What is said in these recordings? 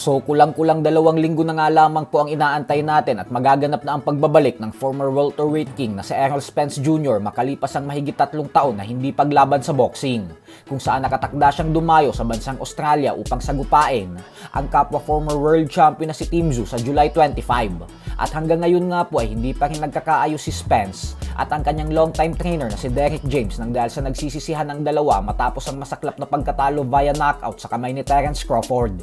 So kulang-kulang 2 linggo na nga lamang po ang inaantay natin at magaganap na ang pagbabalik ng former welterweight king na si Errol Spence Jr. makalipas ang mahigit 3 taon na hindi paglaban sa boxing, kung saan nakatakda siyang dumayo sa bansang Australia upang sagupain ang kapwa former world champion na si Tim Tszyu sa July 25. At hanggang ngayon nga po ay hindi pa rin nagkakaayos si Spence at ang kanyang longtime trainer na si Derrick James nang dahil sa nagsisisihan ng dalawa matapos ang masaklap na pagkatalo via knockout sa kamay ni Terence Crawford.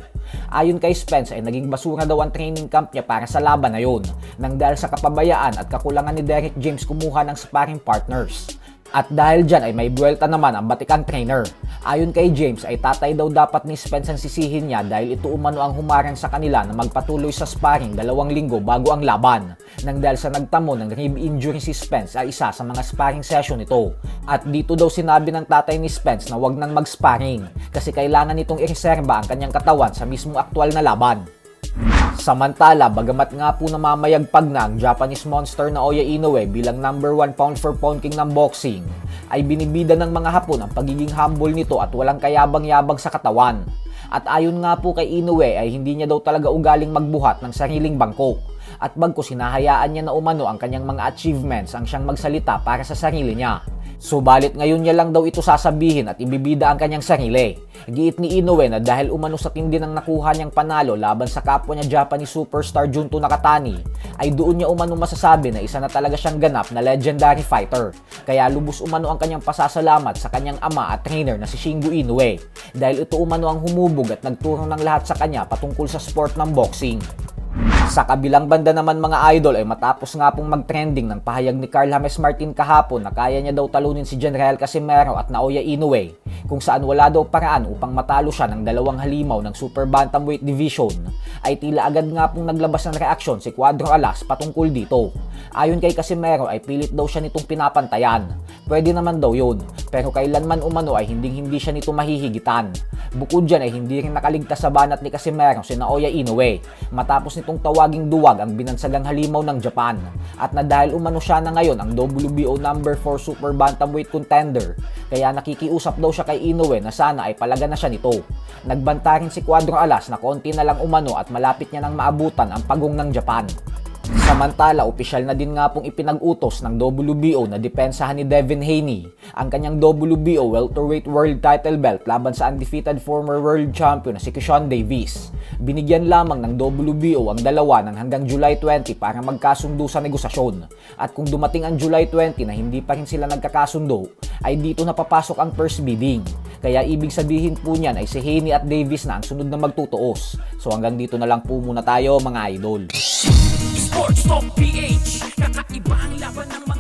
Ayon kay Spence ay naging basura daw ang training camp niya para sa laban na yun nang dahil sa kapabayaan at kakulangan ni Derrick James kumuha ng sparring partners. At dahil dyan ay may buwelta naman ang batikang trainer. Ayon kay James ay tatay daw dapat ni Spence ang sisihin niya dahil ito umano ang humarang sa kanila na magpatuloy sa sparring 2 linggo bago ang laban. Nang dahil sa nagtamo ng rib injury si Spence ay isa sa mga sparring session ito. At dito daw sinabi ng tatay ni Spence na wag nang mag-sparring kasi kailangan nitong ireserba ang kanyang katawan sa mismong aktwal na laban. Samantala, bagamat nga po namamayagpag na ang Japanese monster na Oya Inoue bilang #1 pound for pound king ng boxing, ay binibida ng mga Hapon ang pagiging humble nito at walang kayabang-yabang sa katawan. At ayon nga po kay Inoue ay hindi niya daw talaga ugaling magbuhat ng sariling bangkok. At bagkus hinahayaan niya na umano ang kanyang mga achievements ang siyang magsalita para sa sarili niya. Subalit ngayon niya lang daw ito sasabihin at ibibida ang kanyang sarili. Giit ni Inoue na dahil umano sa tindi ng nakuha niyang panalo laban sa kapwa niya Japanese superstar Junto Nakatani, ay doon niya umano masasabi na isa na talaga siyang ganap na legendary fighter. Kaya lubos umano ang kanyang pasasalamat sa kanyang ama at trainer na si Shingo Inoue dahil ito umano ang humubog at nagturo ng lahat sa kanya patungkol sa sport ng boxing. Sa kabilang banda naman mga idol ay matapos nga pong mag-trending ng pahayag ni Carl James Martin kahapon na kaya niya daw talunin si General Casimero at Naoya Inoue kung saan wala daw paraan upang matalo siya ng 2 halimaw ng super bantamweight division, ay tila agad nga pong naglabas ng reaksyon si Cuadro Alas patungkol dito. Ayon kay Casimero ay pilit daw siya nitong pinapantayan. Pwede naman daw yun, pero kailanman umano ay hindi siya nito mahihigitan. Bukod dyan ay hindi rin nakaligtas sa banat ni Casimero si Naoya Inoue matapos nitong tawaging duwag ang binansagang halimaw ng Japan. At na dahil umano siya na ngayon ang WBO #4 super bantamweight contender, kaya nakikiusap daw siya kay Inoue na sana ay palagan na siya nito. Nagbanta rin si Cuadro Alas na konti na lang umano at malapit niya nang maabutan ang pagong ng Japan. Samantala, opisyal na din nga pong ipinag-utos ng WBO na depensahan ni Devin Haney ang kanyang WBO welterweight world title belt laban sa undefeated former world champion na si Keyshawn Davis. Binigyan lamang ng WBO ang dalawa ng hanggang July 20 para magkasundo sa negosasyon. At kung dumating ang July 20 na hindi pa rin sila nagkakasundo, ay dito na papasok ang first bidding. Kaya ibig sabihin po niyan ay si Haney at Davis na ang sunod na magtutuos. So hanggang dito na lang po muna tayo mga idol. Sports Talk PH, kakaiba ang laban ng mga